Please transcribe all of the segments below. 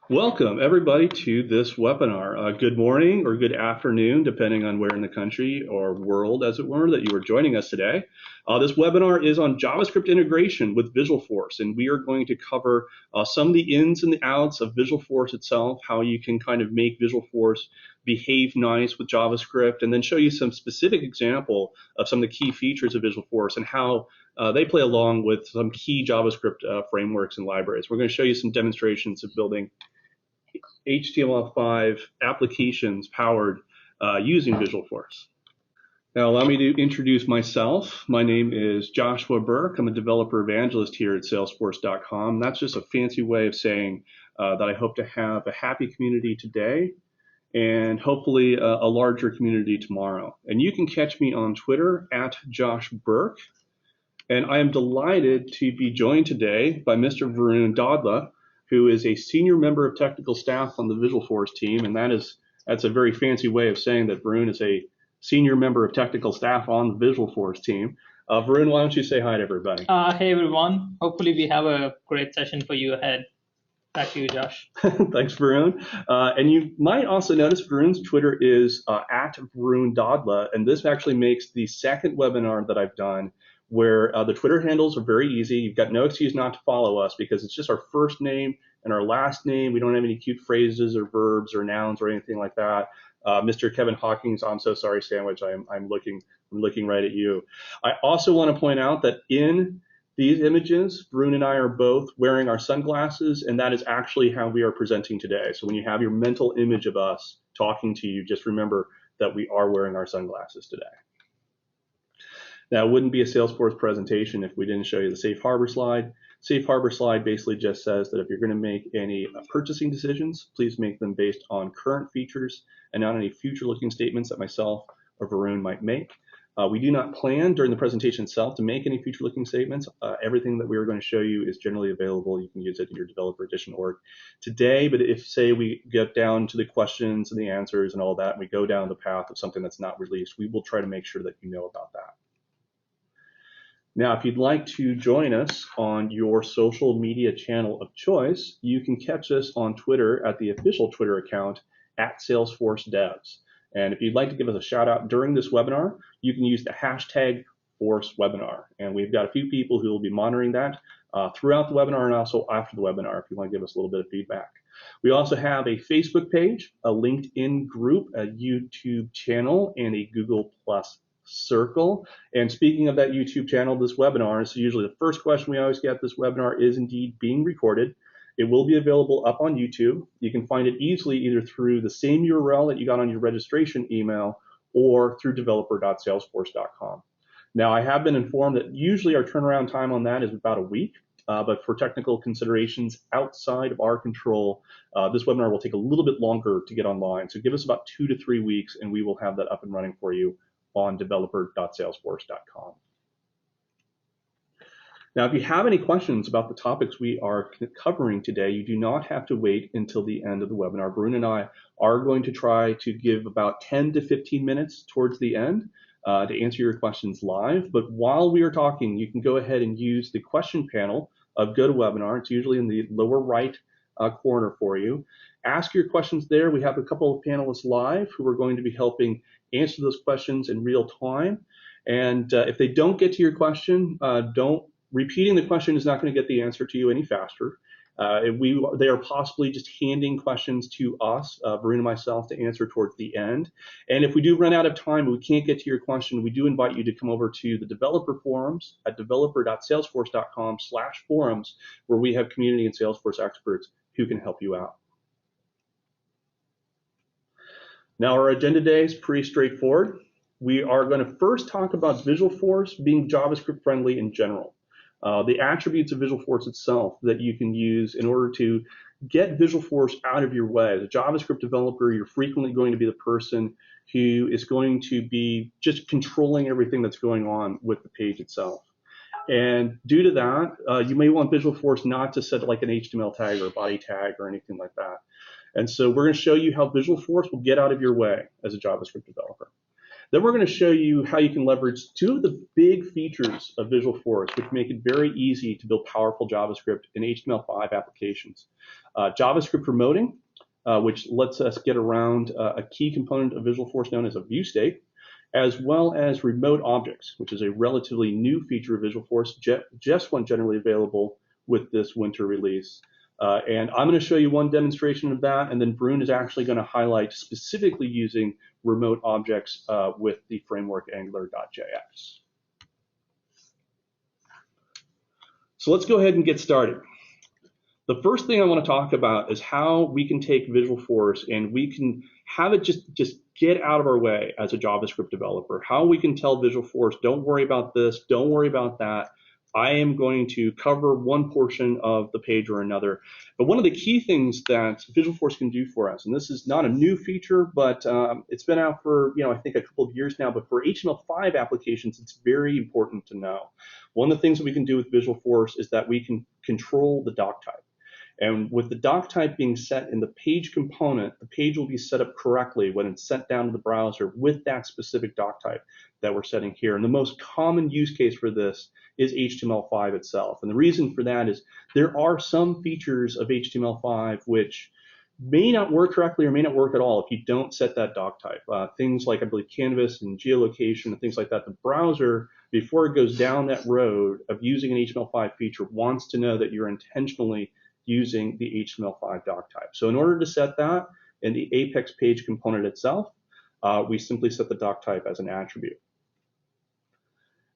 Welcome, everybody, to this webinar. Good morning or good afternoon, depending on where in the country or world, as it were, that you are joining us today. This webinar is on JavaScript integration with Visualforce, and we are going to cover some of the ins and the outs of Visualforce itself, how you can kind of make Visualforce behave nice with JavaScript, and then show you some specific example of some of the key features of Visualforce and how they play along with some key JavaScript frameworks and libraries. We're going to show you some demonstrations of building HTML5 applications powered using Visualforce. Now, allow me to introduce myself. My name is Joshua Birk. I'm a developer evangelist here at Salesforce.com. That's just a fancy way of saying that I hope to have a happy community today and hopefully a larger community tomorrow. And you can catch me on Twitter at Josh Birk. And I am delighted to be joined today by Mr. Varun Dadla, who is a senior member of technical staff on the Visualforce team, and that's a very fancy way of saying that Varun is a senior member of technical staff on the Visualforce team. Varun, why don't you say hi to everybody? Hey everyone. Hopefully we have a great session for you ahead. Back to you, Josh. Thanks, Varun. And you might also notice Varun's Twitter is at Varun Dadla, and this actually makes the second webinar that I've done where the Twitter handles are very easy. You've got no excuse not to follow us because it's just our first name and our last name. We don't have any cute phrases or verbs or nouns or anything like that. Mr. Kevin Hawkins, I'm so sorry, sandwich. I'm looking right at you. I also want to point out that in these images, Varun and I are both wearing our sunglasses, and that is actually how we are presenting today. So when you have your mental image of us talking to you, just remember that we are wearing our sunglasses today. Now, it wouldn't be a Salesforce presentation if we didn't show you the safe harbor slide. Safe harbor slide basically just says that if you're going to make any purchasing decisions, please make them based on current features and not any future-looking statements that myself or Varun might make. We do not plan during the presentation itself to make any future-looking statements. Everything that we are going to show you is generally available. You can use it in your Developer Edition org today, but if, say, we get down to the questions and the answers and all that, and we go down the path of something that's not released, we will try to make sure that you know about that. Now, if you'd like to join us on your social media channel of choice, you can catch us on Twitter at the official Twitter account at Salesforce Devs. And if you'd like to give us a shout out during this webinar, you can use the hashtag ForceWebinar. And we've got a few people who will be monitoring that throughout the webinar and also after the webinar if you want to give us a little bit of feedback. We also have a Facebook page, a LinkedIn group, a YouTube channel, and a Google Plus circle. And speaking of that YouTube channel, this webinar, so usually the first question we always get this webinar is indeed being recorded. It will be available up on YouTube. You can find it easily either through the same URL that you got on your registration email or through developer.salesforce.com. Now, I have been informed that usually our turnaround time on that is about a week, but for technical considerations outside of our control, this webinar will take a little bit longer to get online. So give us about 2 to 3 weeks and we will have that up and running for you on developer.salesforce.com. Now, if you have any questions about the topics we are covering today, you do not have to wait until the end of the webinar. Varun and I are going to try to give about 10 to 15 minutes towards the end to answer your questions live. But while we are talking, you can go ahead and use the question panel of GoToWebinar. It's usually in the lower right corner for you. Ask your questions there. We have a couple of panelists live who are going to be helping answer those questions in real time. And if they don't get to your question, repeating the question is not going to get the answer to you any faster. They are possibly just handing questions to us, Varun and myself, to answer towards the end. And if we do run out of time and we can't get to your question, we do invite you to come over to the developer forums at developer.salesforce.com/forums, where we have community and Salesforce experts who can help you out. Now, our agenda today is pretty straightforward. We are going to first talk about Visualforce being JavaScript friendly in general. The attributes of Visualforce itself that you can use in order to get Visualforce out of your way. As a JavaScript developer, you're frequently going to be the person who is going to be just controlling everything that's going on with the page itself. And due to that, you may want Visualforce not to set like an HTML tag or a body tag or anything like that. And so we're going to show you how Visualforce will get out of your way as a JavaScript developer. Then we're going to show you how you can leverage two of the big features of Visualforce, which make it very easy to build powerful JavaScript in HTML5 applications. JavaScript Remoting, which lets us get around a key component of Visualforce known as a view state, as well as remote objects, which is a relatively new feature of Visualforce, just one generally available with this winter release. And I'm going to show you one demonstration of that, and then Varun is actually going to highlight specifically using remote objects with the framework Angular.js. So let's go ahead and get started. The first thing I want to talk about is how we can take Visualforce and we can have it just get out of our way as a JavaScript developer. How we can tell Visualforce, don't worry about this, don't worry about that. I am going to cover one portion of the page or another. But one of the key things that Visualforce can do for us, and this is not a new feature, but it's been out for, I think a couple of years now, but for HTML5 applications, it's very important to know. One of the things that we can do with Visualforce is that we can control the doc type. And with the doc type being set in the page component, the page will be set up correctly when it's sent down to the browser with that specific doc type that we're setting here. And the most common use case for this is HTML5 itself. And the reason for that is there are some features of HTML5 which may not work correctly or may not work at all if you don't set that doc type. Things like, I believe, canvas and geolocation and things like that. The browser, before it goes down that road of using an HTML5 feature, wants to know that you're intentionally using the HTML5 doc type. So in order to set that in the Apex page component itself, we simply set the doc type as an attribute.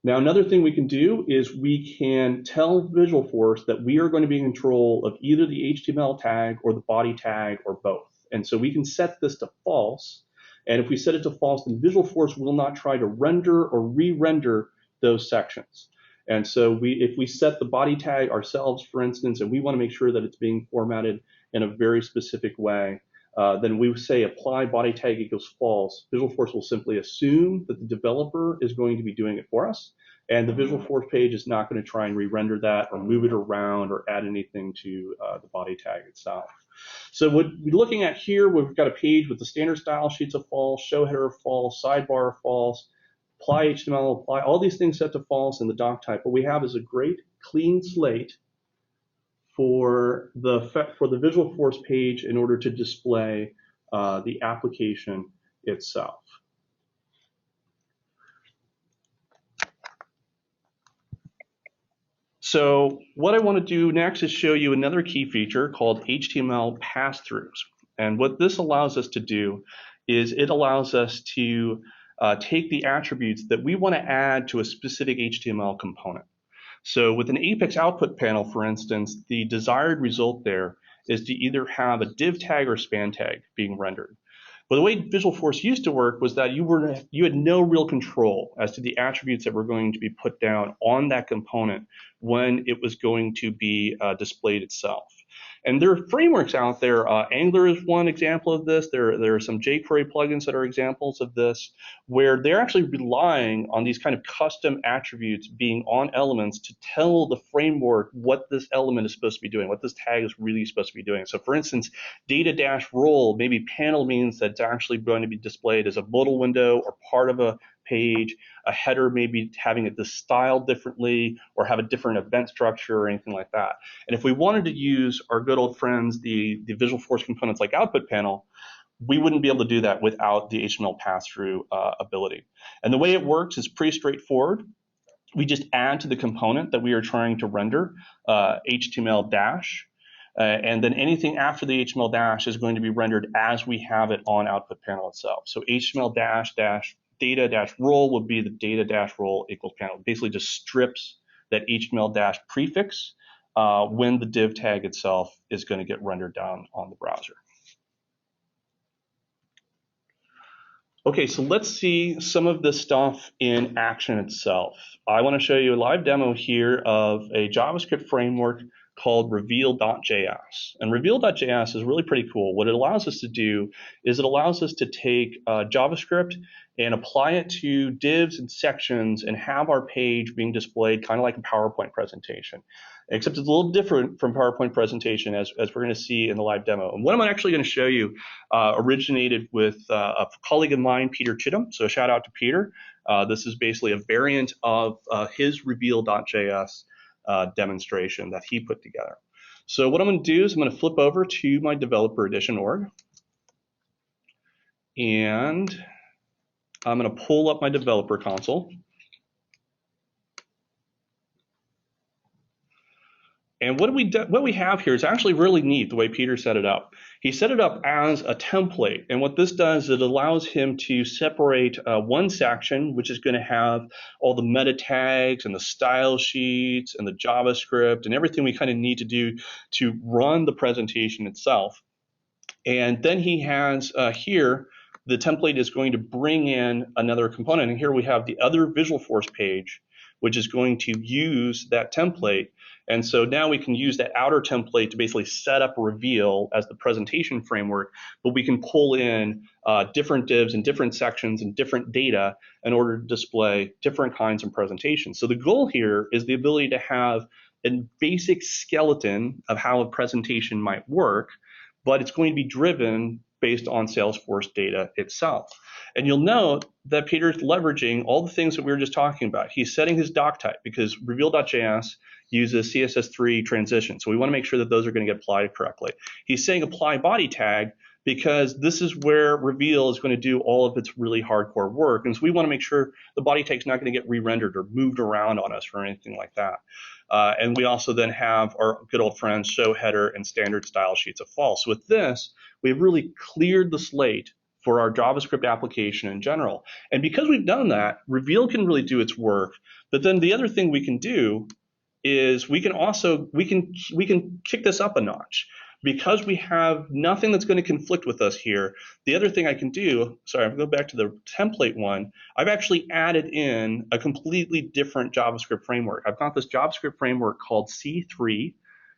Now, another thing we can do is we can tell Visualforce that we are going to be in control of either the HTML tag or the body tag or both. And so we can set this to false. And if we set it to false, then Visualforce will not try to render or re-render those sections. And so if we set the body tag ourselves, for instance, and we want to make sure that it's being formatted in a very specific way, then we say apply body tag equals false. Visualforce will simply assume that the developer is going to be doing it for us, and the Visualforce page is not going to try and re-render that or move it around or add anything to the body tag itself. So what we're looking at here, we've got a page with the standard style sheets of false, show header false, sidebar false, apply HTML, apply all these things set to false in the doc type. What we have is a great clean slate for the Visualforce page in order to display the application itself. So what I want to do next is show you another key feature called HTML pass-throughs. And what this allows us to do is it allows us to take the attributes that we want to add to a specific HTML component. So with an Apex output panel, for instance, the desired result there is to either have a div tag or span tag being rendered. But the way Visualforce used to work was that you had no real control as to the attributes that were going to be put down on that component when it was going to be displayed itself. And there are frameworks out there. Angular is one example of this. There are some jQuery plugins that are examples of this, where they're actually relying on these kind of custom attributes being on elements to tell the framework what this element is supposed to be doing, what this tag is really supposed to be doing. So for instance, data-role, maybe panel means that it's actually going to be displayed as a modal window or part of a page. A header maybe having it styled differently or have a different event structure or anything like that. And if we wanted to use our good old friends, the Visualforce components like output panel, we wouldn't be able to do that without the HTML pass-through ability. And the way it works is pretty straightforward. We just add to the component that we are trying to render HTML dash, and then anything after the HTML dash is going to be rendered as we have it on output panel itself. So HTML dash data-role would be the data-role equals panel. It basically just strips that HTML dash prefix when the div tag itself is going to get rendered down on the browser. Okay, so let's see some of this stuff in action itself. I want to show you a live demo here of a JavaScript framework called reveal.js. And reveal.js is really pretty cool. What it allows us to do is it allows us to take JavaScript and apply it to divs and sections and have our page being displayed kind of like a PowerPoint presentation. Except it's a little different from PowerPoint presentation as we're going to see in the live demo. And what I'm actually going to show you originated with a colleague of mine, Peter Chittum. So shout out to Peter. This is basically a variant of his reveal.js demonstration that he put together. So what I'm going to do is I'm going to flip over to my Developer Edition org. And I'm going to pull up my developer console. And what we have here is actually really neat the way Peter set it up. He set it up as a template. And what this does is it allows him to separate one section, which is going to have all the meta tags and the style sheets and the JavaScript and everything we kind of need to do to run the presentation itself. And then he has here, the template is going to bring in another component. And here we have the other Visualforce page, which is going to use that template. And so now we can use that outer template to basically set up Reveal as the presentation framework, but we can pull in different divs and different sections and different data in order to display different kinds of presentations. So the goal here is the ability to have a basic skeleton of how a presentation might work, but it's going to be driven based on Salesforce data itself. And you'll note that Peter's leveraging all the things that we were just talking about. He's setting his doc type because reveal.js uses CSS3 transition. So we want to make sure that those are going to get applied correctly. He's saying apply body tag because this is where Reveal is going to do all of its really hardcore work. And so we want to make sure the body tag is not going to get re-rendered or moved around on us or anything like that. And we also then have our good old friends show header and standard style sheets of false. With this, we've really cleared the slate for our JavaScript application in general. And because we've done that, Reveal can really do its work. But then the other thing we can do is we can kick this up a notch. Because we have nothing that's going to conflict with us here, the other thing I can do, sorry, I'm going to go back to the template one. I've actually added in a completely different JavaScript framework. I've got this JavaScript framework called C3.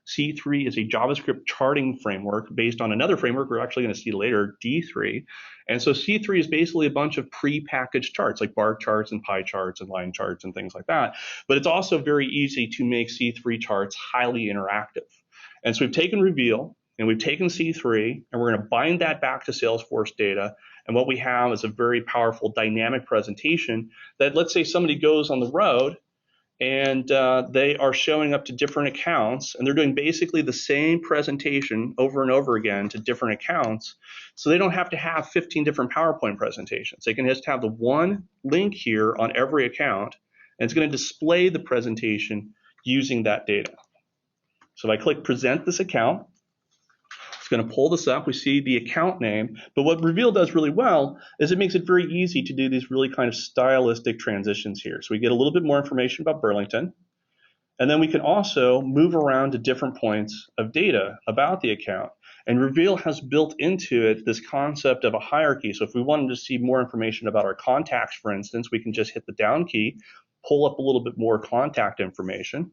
C3 is a JavaScript charting framework based on another framework we're actually going to see later, D3. And so C3 is basically a bunch of pre-packaged charts, like bar charts and pie charts and line charts and things like that. But it's also very easy to make C3 charts highly interactive. And so we've taken Reveal and we've taken C3 and we're going to bind that back to Salesforce data. And what we have is a very powerful dynamic presentation that, let's say somebody goes on the road and they are showing up to different accounts and they're doing basically the same presentation over and over again to different accounts. So they don't have to have 15 different PowerPoint presentations. They can just have the one link here on every account and it's going to display the presentation using that data. So if I click present this account, it's going to pull this up. We see the account name. But what Reveal does really well is it makes it very easy to do these really kind of stylistic transitions here. So we get a little bit more information about Burlington. And then we can also move around to different points of data about the account. And Reveal has built into it this concept of a hierarchy. So if we wanted to see more information about our contacts, for instance, we can just hit the down key, pull up a little bit more contact information.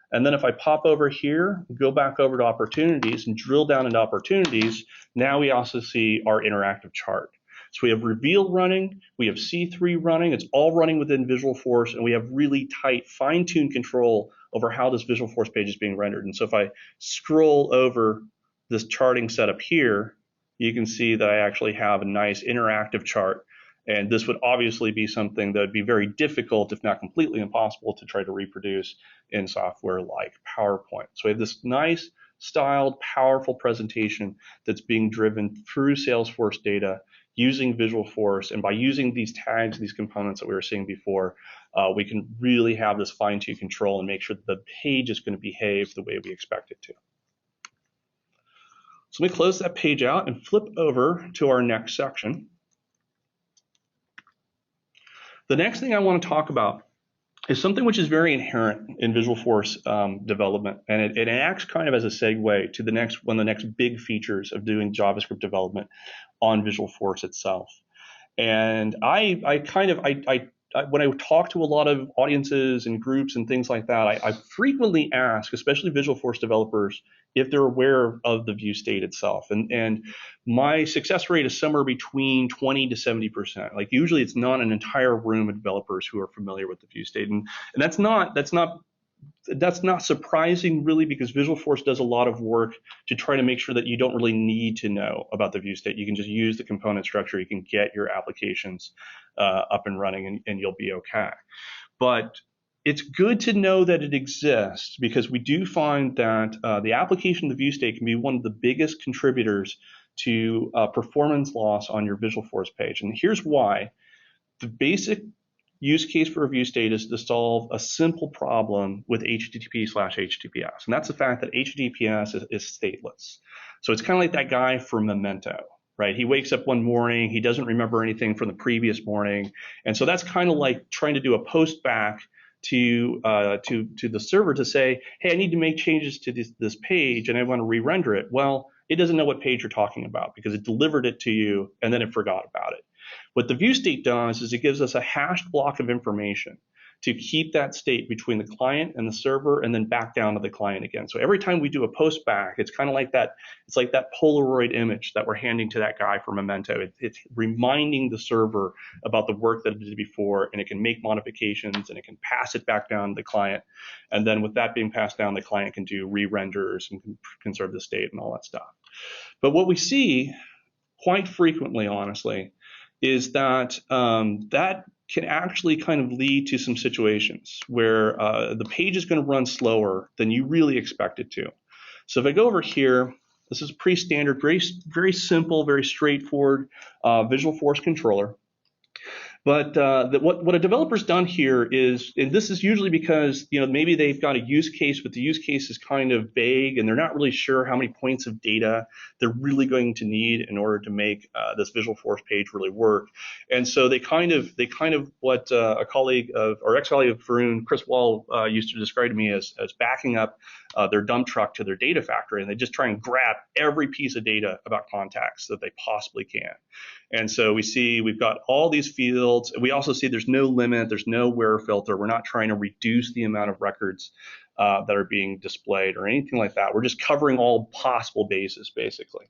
And then if I pop over here, go back over to opportunities and drill down into opportunities, now we also see our interactive chart. So we have Reveal running, we have C3 running, it's all running within Visualforce, and we have really tight, fine-tuned control over how this Visualforce page is being rendered. And so if I scroll over this charting setup here, you can see that I actually have a nice interactive chart. And this would obviously be something that would be very difficult, if not completely impossible, to try to reproduce in software like PowerPoint. So we have this nice, styled, powerful presentation that's being driven through Salesforce data using Visualforce. And by using these tags, these components that we were seeing before, we can really have this fine-tuned control and make sure that the page is going to behave the way we expect it to. So let me close that page out and flip over to our next section. The next thing I want to talk about is something which is very inherent in Visualforce development, and it acts kind of as a segue to one of the next big features of doing JavaScript development on Visualforce itself. And I when I talk to a lot of audiences and groups and things like that, I frequently ask, especially Visualforce developers, if they're aware of the view state itself. And my success rate is somewhere between 20 to 70%. Like usually it's not an entire room of developers who are familiar with the view state. And that's not surprising really, because Visualforce does a lot of work to try to make sure that you don't really need to know about the view state. You can just use the component structure. You can get your applications up and running, and you'll be okay. But it's good to know that it exists, because we do find that the application of the view state can be one of the biggest contributors to performance loss on your Visualforce page. And here's why. The basic use case for a view state is to solve a simple problem with HTTP/HTTPS. And that's the fact that HTTPS is stateless. So it's kind of like that guy from Memento, right? He wakes up one morning, he doesn't remember anything from the previous morning. And so that's kind of like trying to do a post back to the server to say, hey, I need to make changes to this page and I want to re-render it. Well, it doesn't know what page you're talking about because it delivered it to you and then it forgot about it. What the view state does is it gives us a hashed block of information to keep that state between the client and the server and then back down to the client again. So every time we do a post back, it's kind of like that. It's like that Polaroid image that we're handing to that guy from Memento. It's reminding the server about the work that it did before, and it can make modifications and it can pass it back down to the client. And then with that being passed down, the client can do re-renders and can conserve the state and all that stuff. But what we see quite frequently, honestly, is that that can actually kind of lead to some situations where the page is going to run slower than you really expect it to. So if I go over here, this is a pretty standard, very simple, very straightforward Visualforce controller. But what a developer's done here is, and this is usually because maybe they've got a use case, but the use case is kind of vague, and they're not really sure how many points of data they're really going to need in order to make this Visualforce page really work. And so they kind of what a colleague of, or ex-colleague of Varun, Chris Wall, used to describe to me as backing up their dump truck to their data factory, and they just try and grab every piece of data about contacts that they possibly can. And so we've got all these fields. We also see there's no limit, there's no where filter. We're not trying to reduce the amount of records that are being displayed or anything like that. We're just covering all possible bases, basically.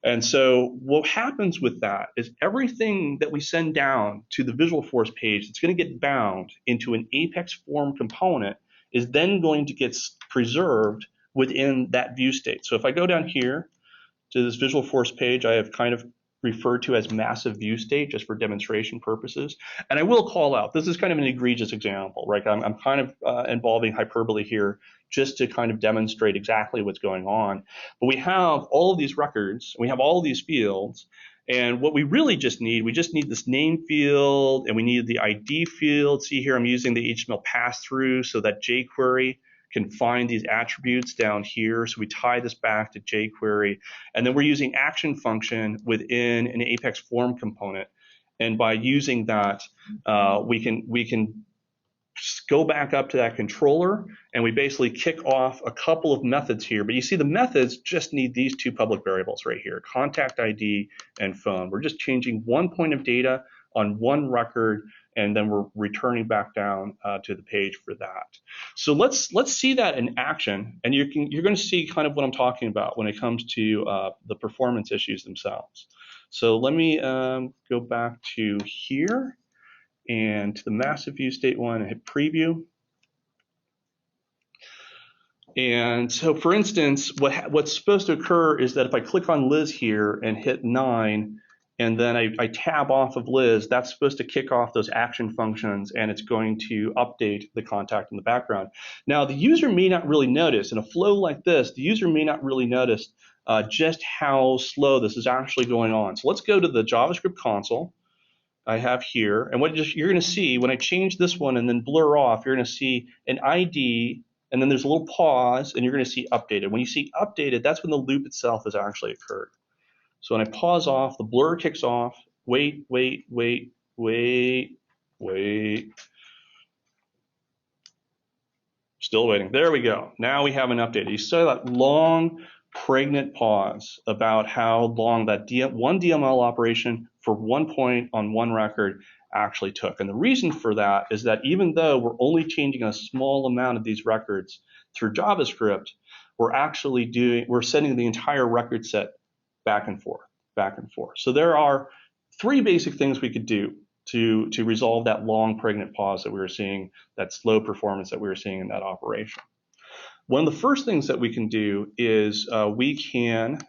And so what happens with that is everything that we send down to the Visualforce page that's going to get bound into an Apex form component is then going to get preserved within that view state. So if I go down here to this Visualforce page, I have kind of referred to as massive view state just for demonstration purposes. And I will call out, this is kind of an egregious example, right? I'm kind of involving hyperbole here just to kind of demonstrate exactly what's going on. But we have all of these records, we have all of these fields, and what we really just need this name field, and we need the ID field. See here, I'm using the HTML pass-through so that jQuery can find these attributes down here. So we tie this back to jQuery, and then we're using actionFunction within an Apex form component. And by using that, we can go back up to that controller, and we basically kick off a couple of methods here. But you see the methods just need these two public variables right here, contact ID and phone. We're just changing one point of data on one record, and then we're returning back down to the page for that. So let's see that in action, and you're going to see kind of what I'm talking about when it comes to the performance issues themselves. So let me go back to here and to the massive view state one and hit preview. And so, for instance, what's supposed to occur is that if I click on Liz here and hit 9, and then I tab off of Liz, that's supposed to kick off those action functions, and it's going to update the contact in the background. Now, the user may not really notice, in a flow like this, the user may not really notice just how slow this is actually going on. So let's go to the JavaScript console I have here, and what you're going to see when I change this one and then blur off, you're going to see an ID, and then there's a little pause, and you're going to see updated. When you see updated, that's when the loop itself has actually occurred. So when I pause off, the blur kicks off. Wait. Still waiting. There we go. Now we have an update. You saw that long, pregnant pause about how long that one DML operation for one point on one record actually took. And the reason for that is that even though we're only changing a small amount of these records through JavaScript, we're sending the entire record set back and forth, back and forth. So there are three basic things we could do to resolve that long pregnant pause that we were seeing, that slow performance that we were seeing in that operation. One of the first things that we can do is we can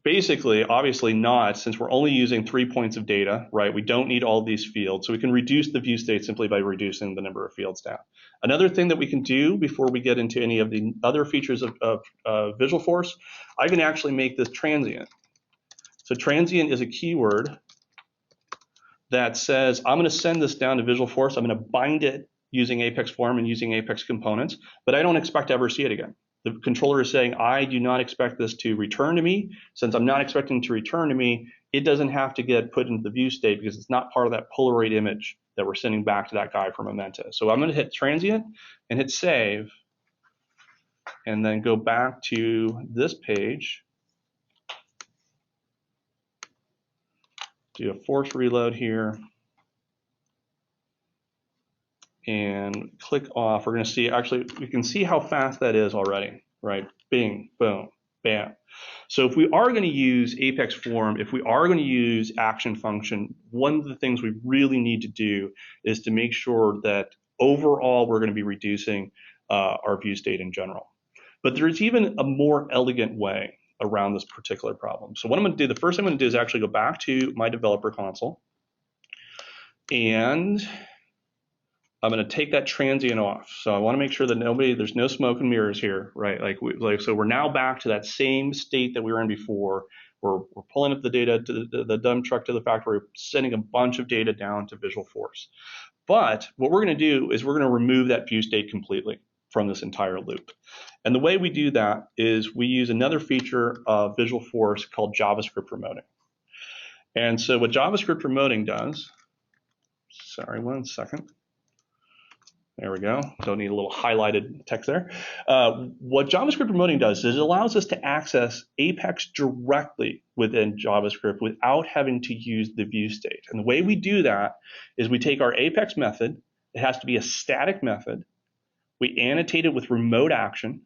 basically, obviously not, since we're only using 3 points of data, right? We don't need all of these fields. So we can reduce the view state simply by reducing the number of fields down. Another thing that we can do before we get into any of the other features of Visualforce, I can actually make this transient. So transient is a keyword that says, I'm going to send this down to Visualforce. I'm going to bind it using Apex form and using Apex components, but I don't expect to ever see it again. The controller is saying, I do not expect this to return to me. Since I'm not expecting it to return to me, it doesn't have to get put into the view state because it's not part of that Polaroid image that we're sending back to that guy from Memento. So I'm going to hit transient and hit save, and then go back to this page, do a force reload here, and click off. We're going to see, actually, we can see how fast that is already, right? Bing, boom, bam. So if we are going to use Apex form, if we are going to use actionFunction, one of the things we really need to do is to make sure that overall we're going to be reducing our view state in general. But there's even a more elegant way around this particular problem. So what I'm going to do, the first thing I'm going to do is actually go back to my developer console, and I'm going to take that transient off. So I want to make sure that there's no smoke and mirrors here, right? So we're now back to that same state that we were in before. We're pulling up the data to the dump truck to the factory, sending a bunch of data down to Visualforce. But what we're going to do is we're going to remove that view state completely from this entire loop. And the way we do that is we use another feature of Visualforce called JavaScript Remoting. And so what JavaScript Remoting does, sorry, 1 second. There we go. Don't need a little highlighted text there. What JavaScript Remoting does is it allows us to access Apex directly within JavaScript without having to use the view state. And the way we do that is we take our Apex method. It has to be a static method. We annotate it with remote action.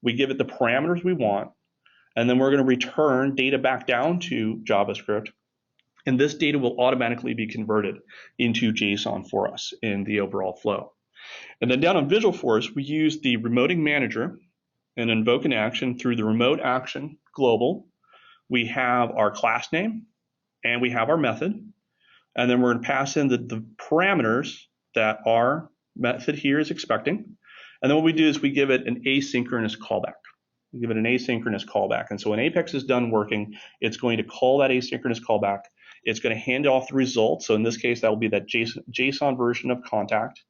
We give it the parameters we want. And then we're going to return data back down to JavaScript. And this data will automatically be converted into JSON for us in the overall flow. And then down on Visualforce, we use the remoting manager and invoke an action through the remote action global. We have our class name and we have our method. And then we're going to pass in the parameters that our method here is expecting. And then what we do is we give it an asynchronous callback. We give it an asynchronous callback. And so when Apex is done working, it's going to call that asynchronous callback. It's going to hand off the result. So in this case, that will be that JSON version of contact.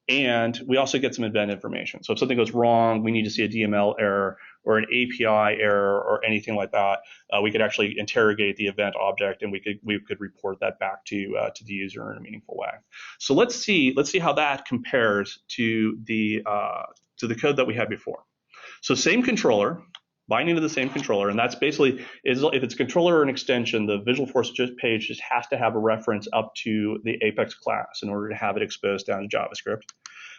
And we also get some event information. So if something goes wrong, we need to see a DML error or an API error or anything like that, we could actually interrogate the event object, and we could report that back to the user in a meaningful way. So let's see how that compares to the code that we had before. So same controller, binding to the same controller, and that's basically, if it's controller or an extension, the Visualforce page just has to have a reference up to the Apex class in order to have it exposed down to JavaScript.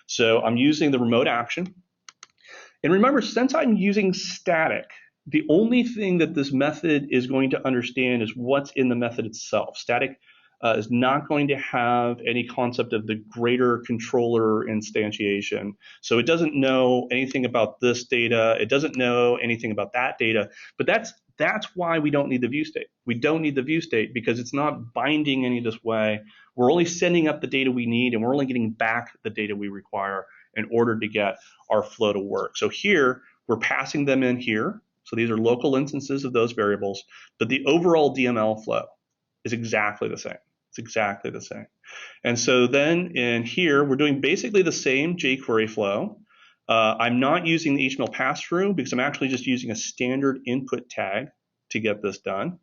So I'm using the remote action. And remember, since I'm using static, the only thing that this method is going to understand is what's in the method itself. Static is not going to have any concept of the greater controller instantiation. So it doesn't know anything about this data. It doesn't know anything about that data. But that's why we don't need the view state. We don't need the view state because it's not binding any this way. We're only sending up the data we need, and we're only getting back the data we require in order to get our flow to work. So here, we're passing them in here. So these are local instances of those variables. But the overall DML flow is exactly the same. It's exactly the same. And so then in here, we're doing basically the same jQuery flow. I'm not using the HTML pass-through because I'm actually just using a standard input tag to get this done.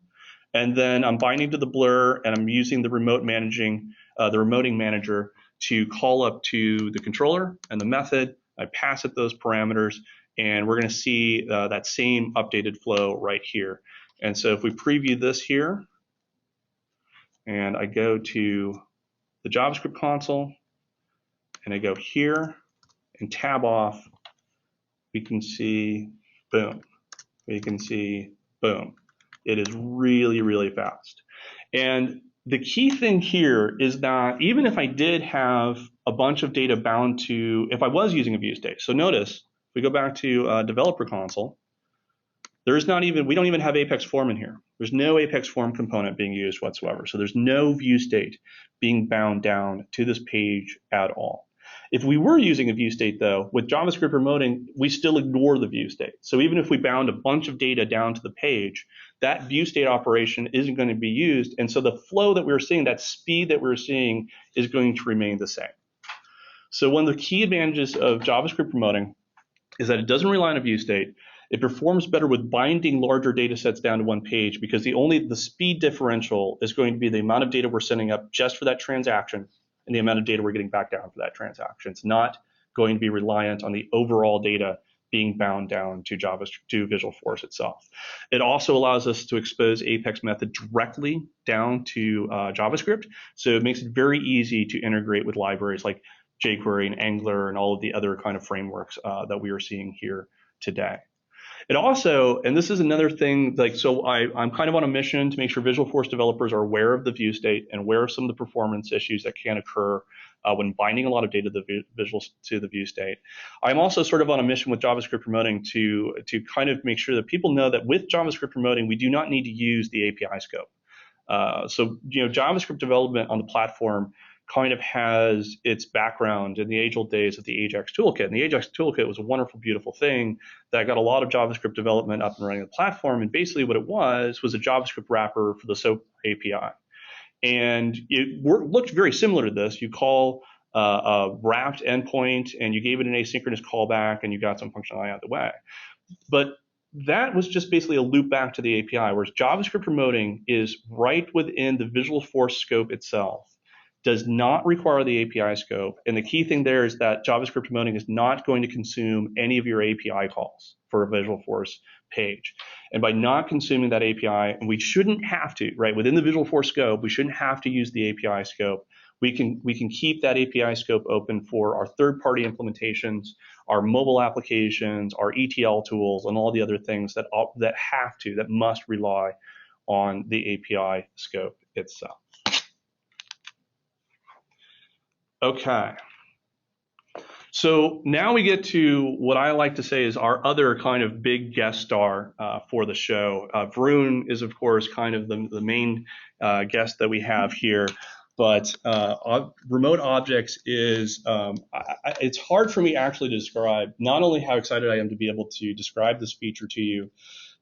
And then I'm binding to the blur, and I'm using the remoting manager to call up to the controller and the method. I pass it those parameters, and we're going to see that same updated flow right here. And so if we preview this here, and I go to the JavaScript console, and I go here and tab off, we can see, boom. We can see, boom. It is really, really fast. And the key thing here is that even if I did have a bunch of data bound to, if I was using a view state, so notice, if we go back to Developer Console, there's not even, we don't even have Apex Form in here. There's no Apex Form component being used whatsoever. So there's no view state being bound down to this page at all. If we were using a view state, though, with JavaScript Remoting, we still ignore the view state. So even if we bound a bunch of data down to the page, that view state operation isn't going to be used. And so the flow that we're seeing, that speed that we're seeing, is going to remain the same. So one of the key advantages of JavaScript Remoting is that it doesn't rely on a view state. It performs better with binding larger data sets down to one page because the speed differential is going to be the amount of data we're sending up just for that transaction and the amount of data we're getting back down for that transaction. It's not going to be reliant on the overall data being bound down to Visualforce itself. It also allows us to expose Apex method directly down to JavaScript, so it makes it very easy to integrate with libraries like jQuery and Angular and all of the other kind of frameworks that we are seeing here today. It also, and this is another thing, like, so I'm kind of on a mission to make sure Visualforce developers are aware of the view state and aware of some of the performance issues that can occur when binding a lot of data to the view state. I'm also sort of on a mission with JavaScript Remoting to kind of make sure that people know that with JavaScript Remoting, we do not need to use the API scope. So, JavaScript development on the platform kind of has its background in the age-old days of the Ajax toolkit. And the Ajax toolkit was a wonderful, beautiful thing that got a lot of JavaScript development up and running on the platform. And basically what it was a JavaScript wrapper for the SOAP API. And it looked very similar to this. You call a wrapped endpoint, and you gave it an asynchronous callback, and you got some functionality out of the way. But that was just basically a loop back to the API, whereas JavaScript Remoting is right within the Visualforce scope itself. Does not require the API scope. And the key thing there is that JavaScript Remoting is not going to consume any of your API calls for a Visualforce page. And by not consuming that API, and we shouldn't have to, right? Within the Visualforce scope, we shouldn't have to use the API scope. We can keep that API scope open for our third-party implementations, our mobile applications, our ETL tools, and all the other things that must rely on the API scope itself. Okay, so now we get to what I like to say is our other kind of big guest star for the show. Varun is, of course, kind of the main guest that we have here, but remote objects is, it's hard for me actually to describe not only how excited I am to be able to describe this feature to you,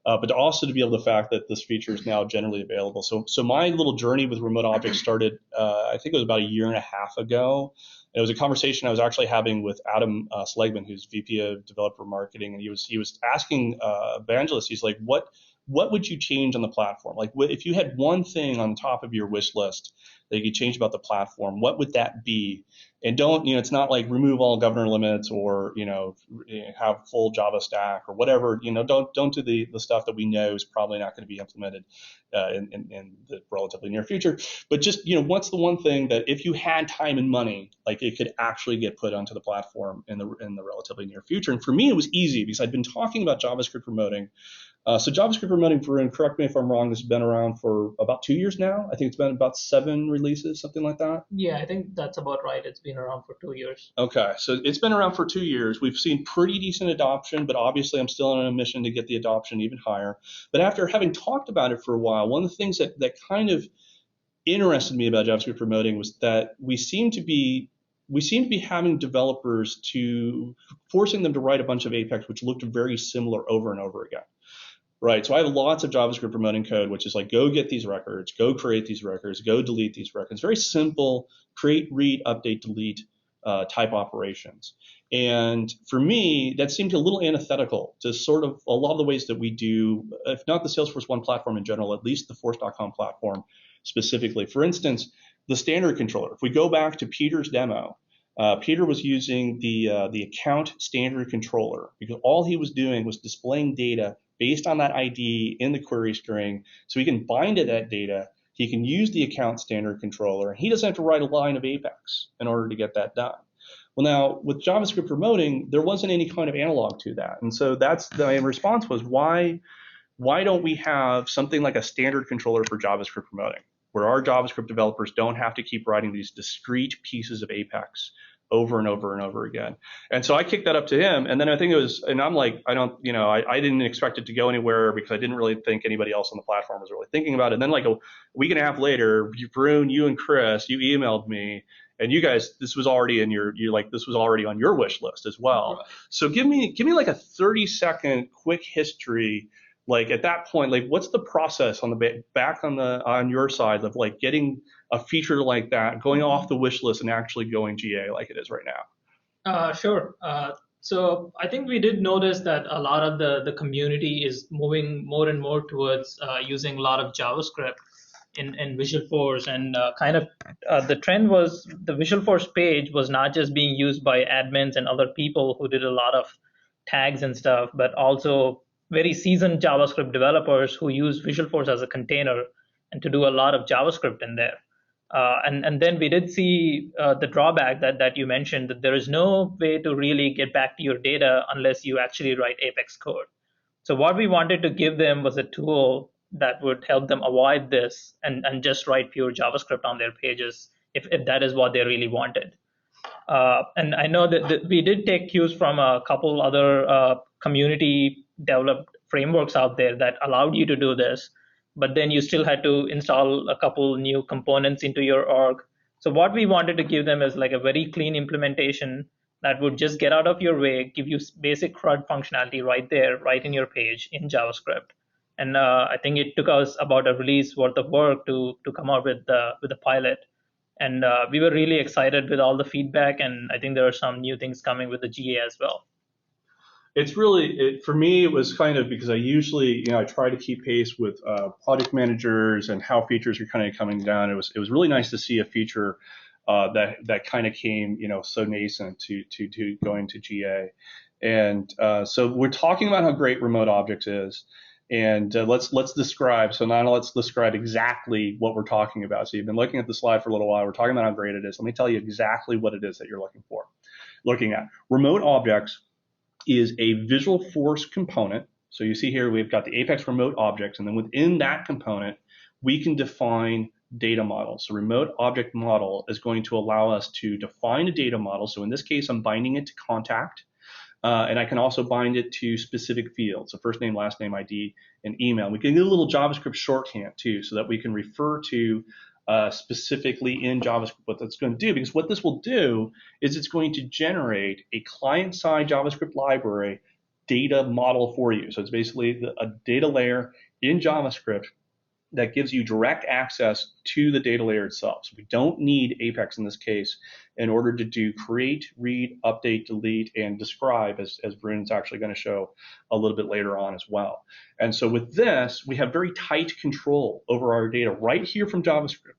but also to be able to fact that this feature is now generally available. So my little journey with remote objects started, I think it was about a year and a half ago. It was a conversation I was actually having with Adam Slegman, who's VP of Developer Marketing, and he was asking Evangelist, he's like, what would you change on the platform? Like, if you had one thing on top of your wish list that you could change about the platform, what would that be? And don't, it's not like remove all governor limits or, have full Java stack or whatever, don't do the stuff that we know is probably not going to be implemented in the relatively near future. But just, what's the one thing that if you had time and money, like it could actually get put onto the platform in the relatively near future? And for me, it was easy because I'd been talking about JavaScript Remoting. So JavaScript Remoting, Varun, correct me if I'm wrong, this has been around for about 2 years now. I think it's been about 7 releases, something like that. Yeah, I think that's about right. It's been around for 2 years. Okay, so it's been around for 2 years. We've seen pretty decent adoption, but obviously I'm still on a mission to get the adoption even higher. But after having talked about it for a while, one of the things that kind of interested me about JavaScript Remoting was that we seem to be having developers forcing them to write a bunch of Apex, which looked very similar over and over again. Right, so I have lots of JavaScript Remoting code, which is like, go get these records, go create these records, go delete these records. Very simple, create, read, update, delete type operations. And for me, that seemed a little antithetical to sort of a lot of the ways that we do, if not the Salesforce One platform in general, at least the Force.com platform specifically. For instance, the standard controller. If we go back to Peter's demo, Peter was using the account standard controller because all he was doing was displaying data based on that ID in the query string, so we can bind to that data, He can use the account standard controller, and he doesn't have to write a line of Apex in order to get that done. Well, now with JavaScript remoting, there wasn't any kind of analog to that, and so that's the response was why don't we have something like a standard controller for JavaScript remoting, where our JavaScript developers don't have to keep writing these discrete pieces of Apex over and over and over again. And so I kicked that up to him, and then I think it was, and I'm like, I didn't expect it to go anywhere because I didn't really think anybody else on the platform was really thinking about it. And then like a week and a half later, Varun, you and Chris, you emailed me, and you guys, this was already this was already on your wish list as well. Right. So give me like a 30-second quick history. Like at that point, like what's the process on the back on your side of like getting a feature like that going off the wish list and actually going GA like it is right now? Sure. So I think we did notice that a lot of the community is moving more and more towards using a lot of JavaScript in Visualforce, and the trend was the Visualforce page was not just being used by admins and other people who did a lot of tags and stuff, but also very seasoned JavaScript developers who use Visualforce as a container and to do a lot of JavaScript in there. And then we did see the drawback that you mentioned, that there is no way to really get back to your data unless you actually write Apex code. So what we wanted to give them was a tool that would help them avoid this and just write pure JavaScript on their pages if that is what they really wanted. And I know that we did take cues from a couple other community developed frameworks out there that allowed you to do this, but then you still had to install a couple new components into your org. So what we wanted to give them is like a very clean implementation that would just get out of your way, give you basic CRUD functionality right there, right in your page in JavaScript. And I think it took us about a release worth of work to come out with the pilot. And we were really excited with all the feedback, and I think there are some new things coming with the GA as well. It's really, for me, it was kind of because I usually, I try to keep pace with project managers and how features are kind of coming down. It was really nice to see a feature that kind of came, so nascent to going to GA. And so we're talking about how great remote objects is. And let's describe. So now let's describe exactly what we're talking about. So you've been looking at the slide for a little while. We're talking about how great it is. Let me tell you exactly what it is that you're looking at. Remote objects is a Visualforce component. So you see here we've got the Apex remote objects, and then within that component, we can define data models. So remote object model is going to allow us to define a data model. So in this case, I'm binding it to contact. And I can also bind it to specific fields, so first name, last name, ID, and email. We can get a little JavaScript shorthand too, so that we can refer to specifically in JavaScript what that's going to do. Because what this will do is it's going to generate a client-side JavaScript library data model for you. So it's basically a data layer in JavaScript that gives you direct access to the data layer itself. So we don't need Apex in this case in order to do create, read, update, delete, and describe, as Varun's actually going to show a little bit later on as well. And so with this, we have very tight control over our data right here from JavaScript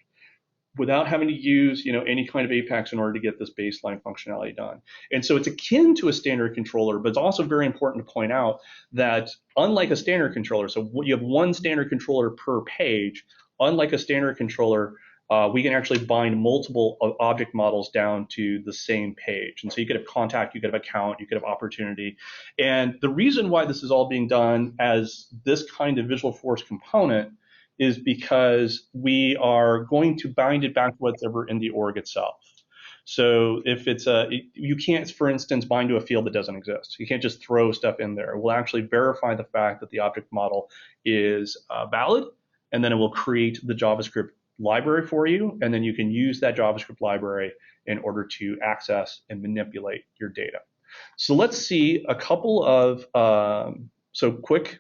without having to use any kind of Apex in order to get this baseline functionality done. And so it's akin to a standard controller, but it's also very important to point out that unlike a standard controller, so you have one standard controller per page, unlike a standard controller, we can actually bind multiple object models down to the same page. And so you could have contact, you could have account, you could have opportunity. And the reason why this is all being done as this kind of Visualforce component is because we are going to bind it back to whatever in the org itself. So if it's you can't, for instance, bind to a field that doesn't exist. You can't just throw stuff in there. It will actually verify the fact that the object model is valid, and then it will create the JavaScript library for you, and then you can use that JavaScript library in order to access and manipulate your data. So let's see a couple of quick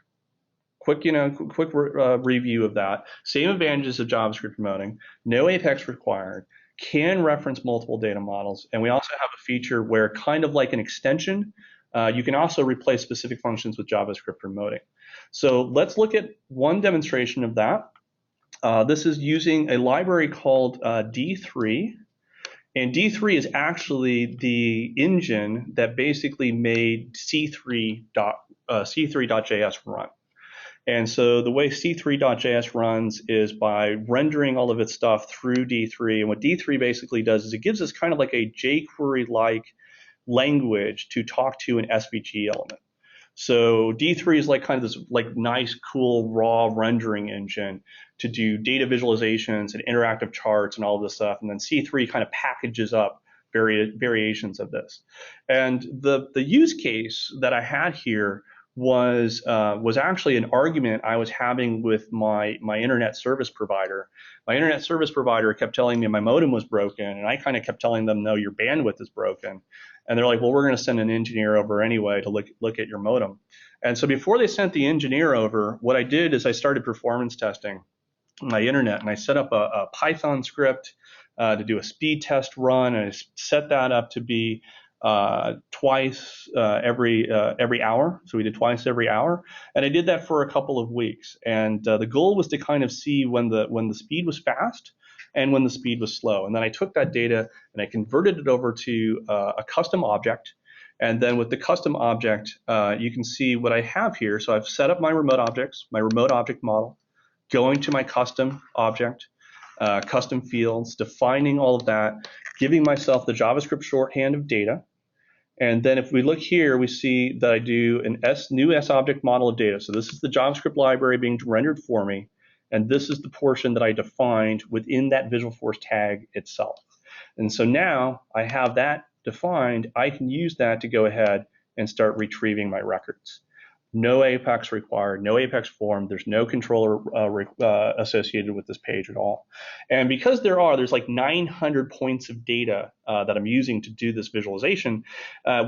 review of that. Same advantages of JavaScript remoting, no Apex required, can reference multiple data models, and we also have a feature where, kind of like an extension, you can also replace specific functions with JavaScript remoting. So let's look at one demonstration of that. This is using a library called D3, and D3 is actually the engine that basically made C3.js run. And so the way C3.js runs is by rendering all of its stuff through D3. And what D3 basically does is it gives us kind of like a jQuery-like language to talk to an SVG element. So D3 is like kind of this like nice, cool, raw rendering engine to do data visualizations and interactive charts and all of this stuff. And then C3 kind of packages up variations of this. And the use case that I had here was actually an argument I was having with my internet service provider. My internet service provider kept telling me my modem was broken, and I kind of kept telling them, no, your bandwidth is broken. And they're like, well, we're going to send an engineer over anyway to look at your modem. And so before they sent the engineer over, what I did is I started performance testing my internet, and I set up a Python script to do a speed test run, and I set that up to be twice every hour. So we did twice every hour, and I did that for a couple of weeks. And the goal was to kind of see when the speed was fast and when the speed was slow. And then I took that data and I converted it over to a custom object. And then with the custom object, you can see what I have here. So I've set up my remote objects, my remote object model, going to my custom object, custom fields, defining all of that, giving myself the JavaScript shorthand of data. And then if we look here, we see that I do an new S-object model of data. So this is the JavaScript library being rendered for me. And this is the portion that I defined within that Visualforce tag itself. And so now I have that defined. I can use that to go ahead and start retrieving my records. No Apex required, no Apex form. There's no controller associated with this page at all. And because there's like 900 points of data that I'm using to do this visualization,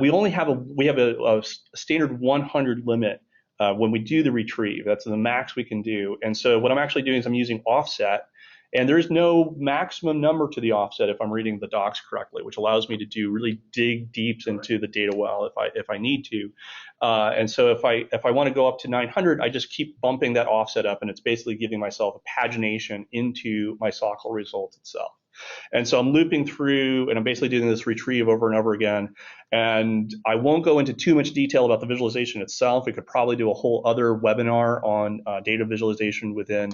we have a standard 100 limit when we do the retrieve. That's the max we can do. And so what I'm actually doing is I'm using offset. And there's no maximum number to the offset if I'm reading the docs correctly, which allows me to really dig deep into the data well if I need to. And so if I want to go up to 900, I just keep bumping that offset up, and it's basically giving myself a pagination into my SOCL result itself. And so I'm looping through, and I'm basically doing this retrieve over and over again. And I won't go into too much detail about the visualization itself. We could probably do a whole other webinar on data visualization within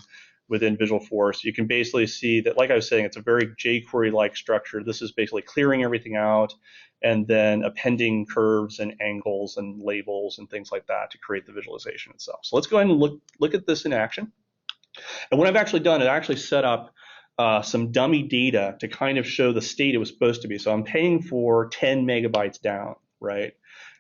Visualforce. You can basically see that, like I was saying, it's a very jQuery-like structure. This is basically clearing everything out and then appending curves and angles and labels and things like that to create the visualization itself. So let's go ahead and look at this in action. And what I've actually done is actually set up some dummy data to kind of show the state it was supposed to be. So I'm paying for 10 megabytes down, right?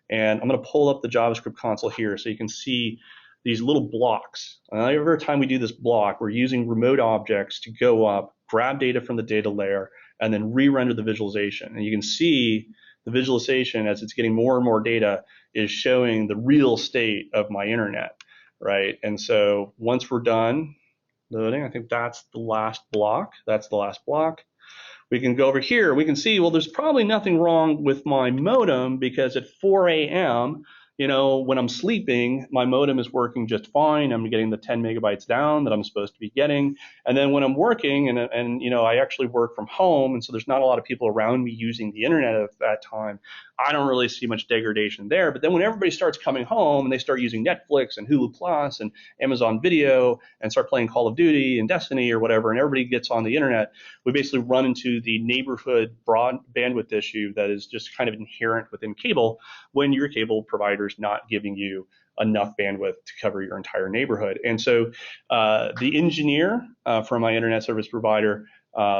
And I'm going to pull up the JavaScript console here so you can see these little blocks. Every time we do this block, we're using remote objects to go up, grab data from the data layer, and then re-render the visualization. And you can see the visualization, as it's getting more and more data, is showing the real state of my internet, right? And so once we're done loading, I think that's the last block. That's the last block. We can go over here. We can see, well, there's probably nothing wrong with my modem because at 4 a.m., when I'm sleeping, my modem is working just fine. I'm getting the 10 megabytes down that I'm supposed to be getting. And then when I'm working, and I actually work from home, and so there's not a lot of people around me using the internet at that time, I don't really see much degradation there. But then when everybody starts coming home and they start using Netflix and Hulu Plus and Amazon Video and start playing Call of Duty and Destiny or whatever, and everybody gets on the internet, we basically run into the neighborhood broad bandwidth issue that is just kind of inherent within cable when your cable provider is not giving you enough bandwidth to cover your entire neighborhood. And so the engineer from my internet service provider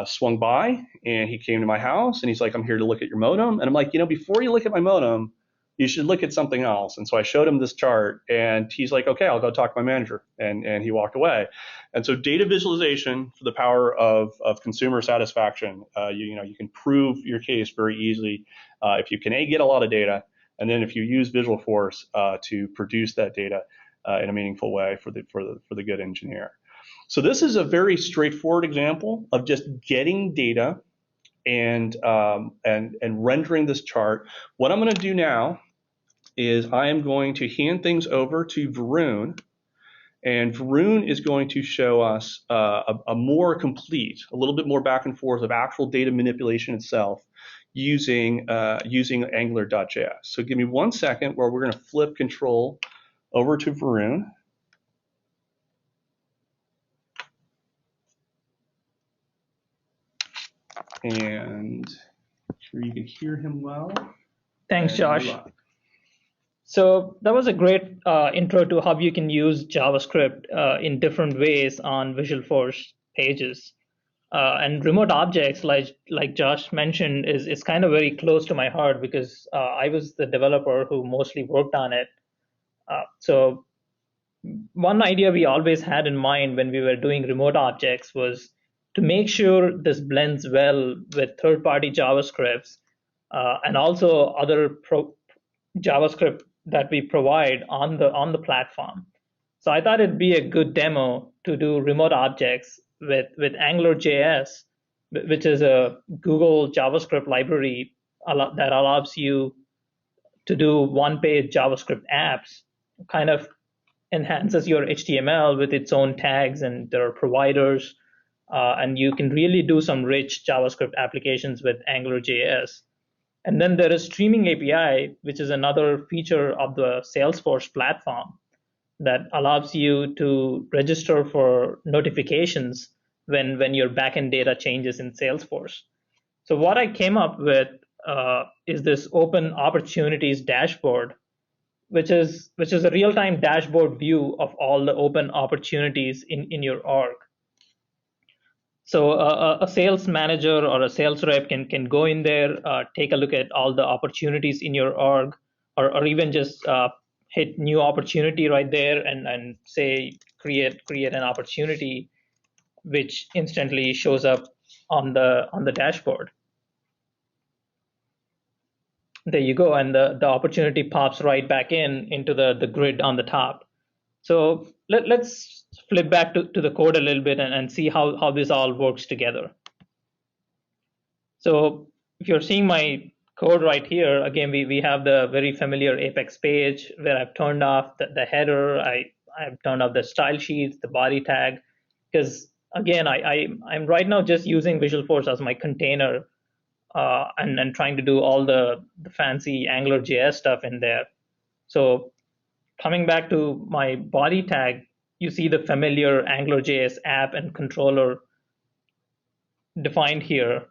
swung by, and he came to my house, and he's like, I'm here to look at your modem. And I'm like, before you look at my modem, you should look at something else. And so I showed him this chart, and he's like, okay, I'll go talk to my manager. And he walked away. And so data visualization for the power of consumer satisfaction, you can prove your case very easily if you can get a lot of data, and then if you use Visualforce to produce that data in a meaningful way for the good engineer. So this is a very straightforward example of just getting data and rendering this chart. What I'm going to do now is I am going to hand things over to Varun, and Varun is going to show us a more complete, a little bit more back and forth of actual data manipulation itself using Angular.js. So give me 1 second where we're going to flip control over to Varun. and sure you can hear him well. Thanks, Josh. So that was a great intro to how you can use JavaScript in different ways on Visualforce pages. And remote objects, like Josh mentioned, is kind of very close to my heart because I was the developer who mostly worked on it. So one idea we always had in mind when we were doing remote objects was to make sure this blends well with third-party JavaScripts and also other JavaScript that we provide on the platform. So I thought it'd be a good demo to do remote objects with AngularJS, which is a Google JavaScript library that allows you to do one-page JavaScript apps, kind of enhances your HTML with its own tags, and there are providers, and you can really do some rich JavaScript applications with AngularJS. And then there is Streaming API, which is another feature of the Salesforce platform that allows you to register for notifications when your backend data changes in Salesforce. So what I came up with is this open opportunities dashboard, which is a real-time dashboard view of all the open opportunities in your org. So a sales manager or a sales rep can go in there, take a look at all the opportunities in your org, or even just hit new opportunity right there and say create an opportunity, which instantly shows up on the dashboard. There you go, and the opportunity pops right back into the grid on the top. So let's flip back to the code a little bit and see how this all works together. So if you're seeing my code right here, again, we have the very familiar Apex page where I've turned off the header, I've turned off the style sheets, the body tag, because again, I'm right now just using Visualforce as my container and trying to do all the fancy AngularJS stuff in there. So coming back to my body tag, you see the familiar AngularJS app and controller defined here.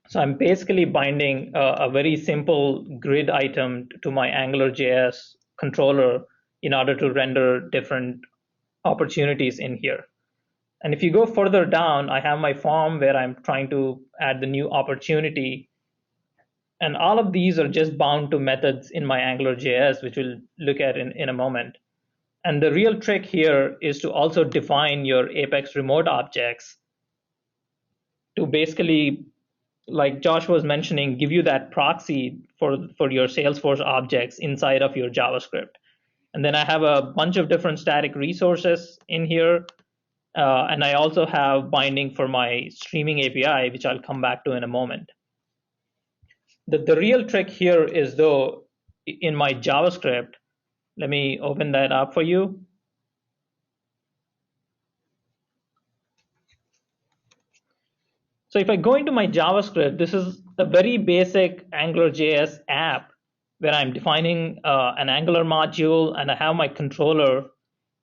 So I'm basically binding a very simple grid item to my AngularJS controller in order to render different opportunities in here. And if you go further down, I have my form where I'm trying to add the new opportunity. And all of these are just bound to methods in my AngularJS, which we'll look at in a moment. And the real trick here is to also define your Apex remote objects to basically, like Josh was mentioning, give you that proxy for your Salesforce objects inside of your JavaScript. And then I have a bunch of different static resources in here. And I also have binding for my streaming API, which I'll come back to in a moment. The real trick here is, though, in my JavaScript. Let me open that up for you. So if I go into my JavaScript, this is a very basic AngularJS app where I'm defining an Angular module and I have my controller.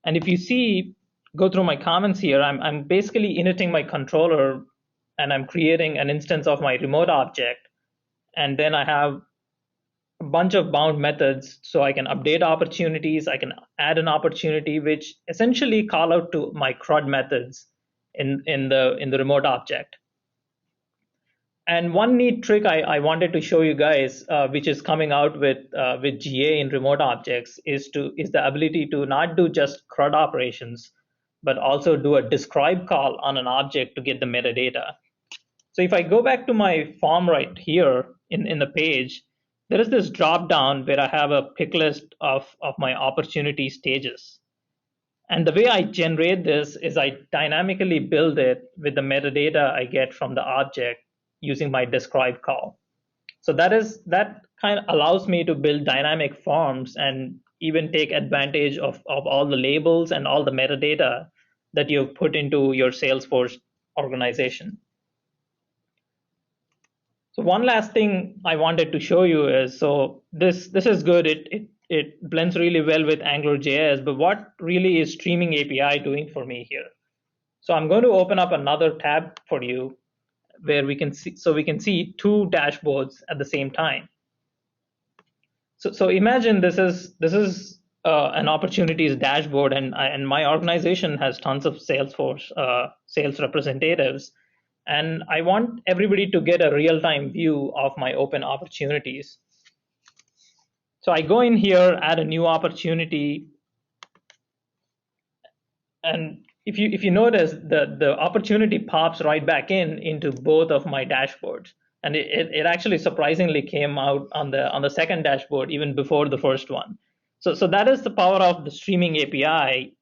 And if you see, go through my comments here, I'm basically initting my controller and I'm creating an instance of my remote object. And then I have a bunch of bound methods, so I can update opportunities, I can add an opportunity, which essentially call out to my CRUD methods in the remote object. And one neat trick I wanted to show you guys, which is coming out with GA in remote objects, is the ability to not do just CRUD operations, but also do a describe call on an object to get the metadata. So if I go back to my form right here in the page, there is this drop down where I have a pick list of my opportunity stages. And the way I generate this is I dynamically build it with the metadata I get from the object using my describe call. So that kind of allows me to build dynamic forms and even take advantage of all the labels and all the metadata that you've put into your Salesforce organization. So one last thing I wanted to show you is, so this is good. It blends really well with AngularJS, but what really is Streaming API doing for me here? So I'm going to open up another tab for you where we can see two dashboards at the same time. So imagine this is an opportunities dashboard, and my organization has tons of Salesforce sales representatives, and I want everybody to get a real-time view of my open opportunities. So I go in here, add a new opportunity, and if you notice, the opportunity pops right back into both of my dashboards, and it actually surprisingly came out on the second dashboard even before the first one. So that is the power of the streaming API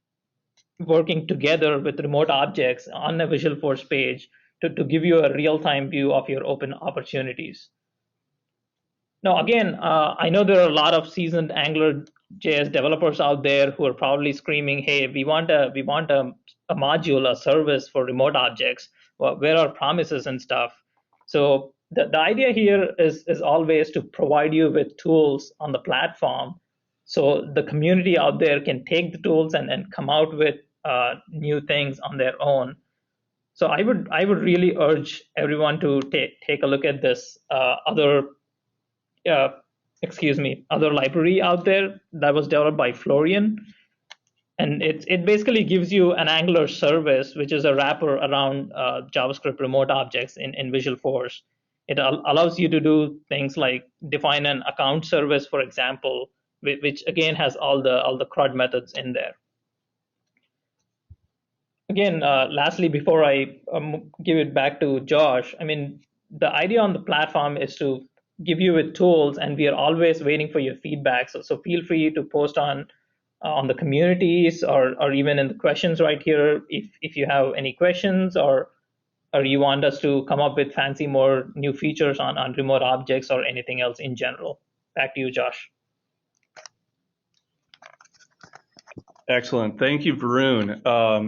working together with remote objects on a Visualforce page to give you a real-time view of your open opportunities. Now, again, I know there are a lot of seasoned AngularJS developers out there who are probably screaming, "Hey, we want a module, a service for remote objects. Well, where are promises and stuff?" So the idea here is always to provide you with tools on the platform, so the community out there can take the tools and come out with new things on their own. So I would really urge everyone to take a look at this other library out there that was developed by Florian. And it basically gives you an Angular service, which is a wrapper around JavaScript remote objects in Visualforce. It allows you to do things like define an account service, for example, which again has all the CRUD methods in there. Again, lastly, before I give it back to Josh, I mean, the idea on the platform is to give you with tools, and we are always waiting for your feedback. So feel free to post on the communities or even in the questions right here if you have any questions, or you want us to come up with fancy more new features on remote objects or anything else in general. Back to you, Josh. Excellent. Thank you, Varun.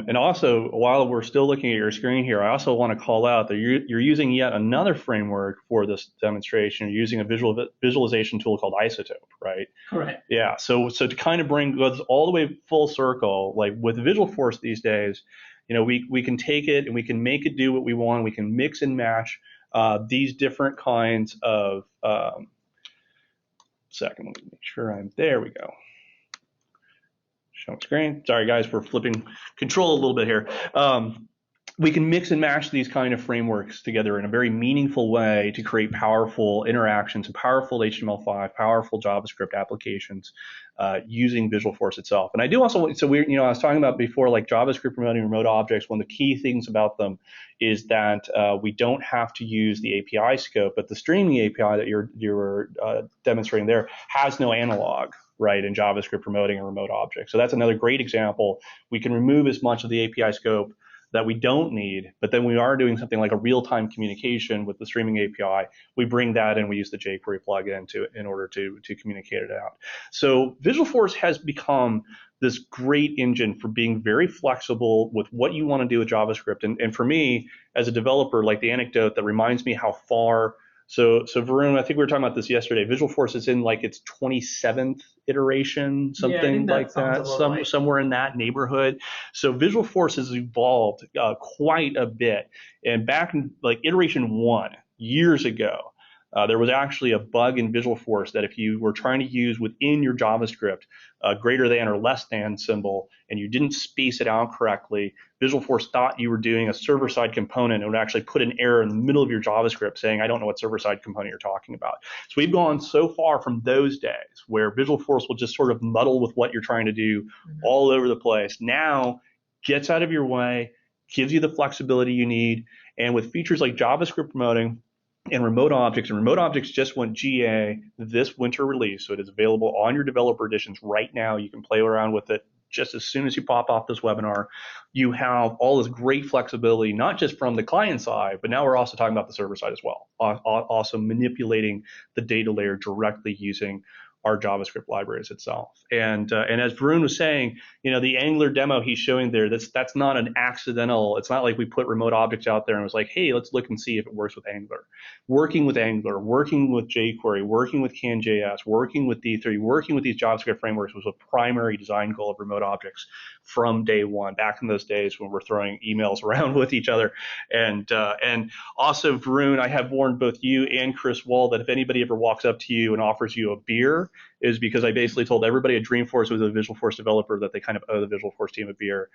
And also, while we're still looking at your screen here, I also want to call out that you're using yet another framework for this demonstration. You're using a visualization tool called Isotope, right? Correct. Yeah. So to kind of bring us all the way full circle, like with Visualforce these days, we can take it and we can make it do what we want. We can mix and match these different kinds of. Second, let me make sure there we go. Screen. Sorry, guys, we're flipping control a little bit here. We can mix and match these kind of frameworks together in a very meaningful way to create powerful interactions and powerful HTML5, powerful JavaScript applications using Visualforce itself. And I do also, so I was talking about before, like JavaScript Remoting remote objects. One of the key things about them is that we don't have to use the API scope, but the streaming API that you're demonstrating there has no analog, right, in JavaScript Remoting and remote objects. So that's another great example. We can remove as much of the API scope that we don't need, but then we are doing something like a real-time communication with the streaming API. We bring that and we use the jQuery plugin in order to communicate it out. So Visualforce has become this great engine for being very flexible with what you want to do with JavaScript. And for me, as a developer, like the anecdote that reminds me how far. So Varun, I think we were talking about this yesterday. Visualforce is in like its 27th iteration, something like that, somewhere in that neighborhood. So Visualforce has evolved quite a bit. And back in like iteration 1 years ago, there was actually a bug in Visualforce that if you were trying to use within your JavaScript greater than or less than symbol, and you didn't space it out correctly, Visualforce thought you were doing a server-side component and would actually put an error in the middle of your JavaScript saying, I don't know what server-side component you're talking about. So we've gone so far from those days where Visualforce will just sort of muddle with what you're trying to do all over the place. Now, gets out of your way, gives you the flexibility you need, and with features like JavaScript Remoting, and remote objects just went GA this winter release, so it is available on your developer editions right now. You can play around with it just as soon as you pop off this webinar. You have all this great flexibility, not just from the client side, but now we're also talking about the server side as well, also manipulating the data layer directly using our JavaScript libraries itself. And as Varun was saying, the Angular demo he's showing there, that's not an accidental. It's not like we put remote objects out there and was like, hey, let's look and see if it works with Angular. Working with Angular, working with jQuery, working with CanJS, working with D3, working with these JavaScript frameworks was a primary design goal of remote objects from day one, back in those days when we're throwing emails around with each other. And also, Varun, I have warned both you and Chris Wall that if anybody ever walks up to you and offers you a beer, is because I basically told everybody at Dreamforce who's a Visualforce developer that they kind of owe the Visualforce team a beer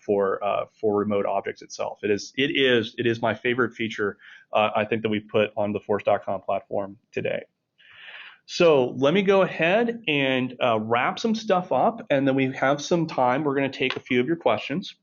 for remote objects itself. It is my favorite feature I think that we've put on the Force.com platform today. So let me go ahead and wrap some stuff up, and then we have some time. We're going to take a few of your questions.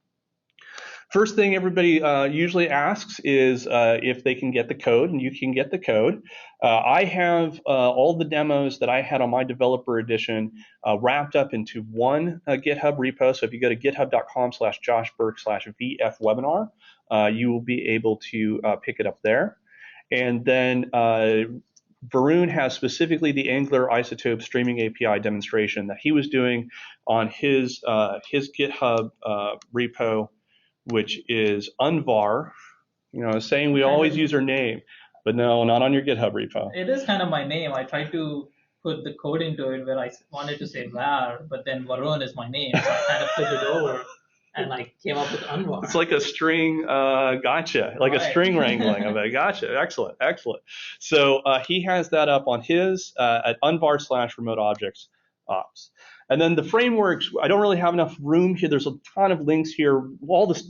First thing everybody usually asks is if they can get the code, and you can get the code. I have all the demos that I had on my developer edition wrapped up into one GitHub repo. So if you go to github.com/joshbirk/vfwebinar, you will be able to pick it up there. And then Varun has specifically the Angular Isotope streaming API demonstration that he was doing on his GitHub repo, which is unvar. Saying we always use our name, but no, not on your GitHub repo. It is kind of my name. I tried to put the code into it where I wanted to say var, but then Varun is my name, so I kind of flipped it over and came up with unvar. It's like a string, gotcha, like right. A string wrangling of it. Gotcha, excellent. So he has that up on his at unvar/remote objects ops. And then the frameworks, I don't really have enough room here. There's a ton of links here.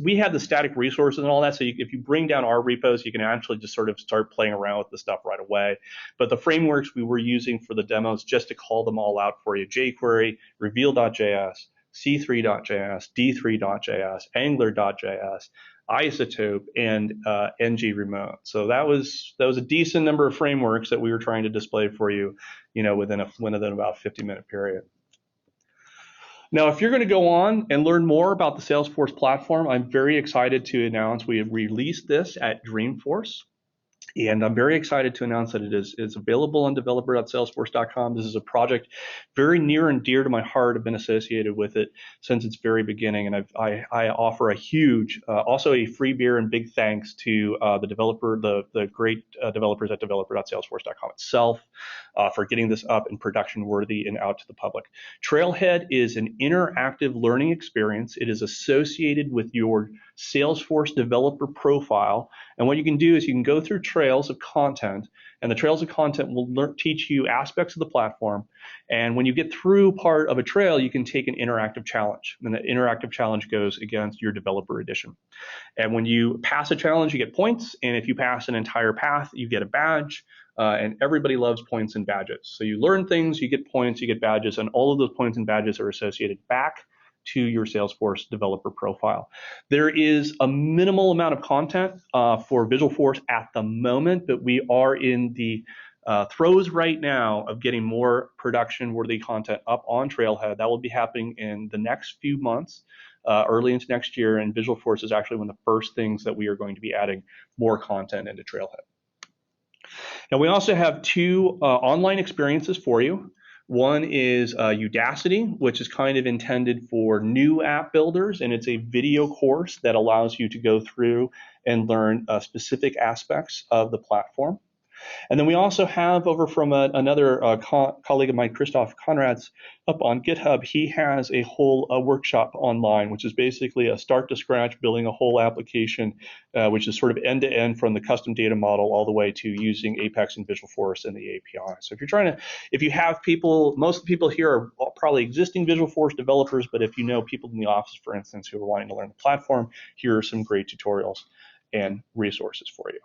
We have the static resources and all that. So if you bring down our repos, you can actually just sort of start playing around with the stuff right away. But the frameworks we were using for the demos, just to call them all out for you: jQuery, Reveal.js, C3.js, D3.js, Angular.js, Isotope, and ng remote. So that was a decent number of frameworks that we were trying to display for you, within about 50-minute period. Now, if you're going to go on and learn more about the Salesforce platform, I'm very excited to announce we have released this at Dreamforce. And I'm very excited to announce that it is available on developer.salesforce.com. This is a project very near and dear to my heart. I've been associated with it since its very beginning, and I offer a huge, also a free beer and big thanks to the great developers at developer.salesforce.com itself for getting this up and production worthy and out to the public. Trailhead is an interactive learning experience. It is associated with your Salesforce developer profile, and what you can do is you can go through trails of content, and the trails of content will teach you aspects of the platform. And when you get through part of a trail, you can take an interactive challenge, and the interactive challenge goes against your developer edition. And when you pass a challenge, you get points, and if you pass an entire path, you get a badge. And everybody loves points and badges. So you learn things, you get points, you get badges, and all of those points and badges are associated back to your Salesforce developer profile. There is a minimal amount of content for Visualforce at the moment, but we are in the throes right now of getting more production-worthy content up on Trailhead. That will be happening in the next few months, early into next year, and Visualforce is actually one of the first things that we are going to be adding more content into Trailhead. Now, we also have two online experiences for you. One is Udacity, which is kind of intended for new app builders, and it's a video course that allows you to go through and learn specific aspects of the platform. And then we also have over from another colleague of mine, Christoph Conrad's, up on GitHub. He has a whole workshop online, which is basically a start to scratch, building a whole application, which is sort of end to end from the custom data model all the way to using Apex and Visualforce and the API. So if you have people, most of the people here are probably existing Visualforce developers, but if you know people in the office, for instance, who are wanting to learn the platform, here are some great tutorials and resources for you.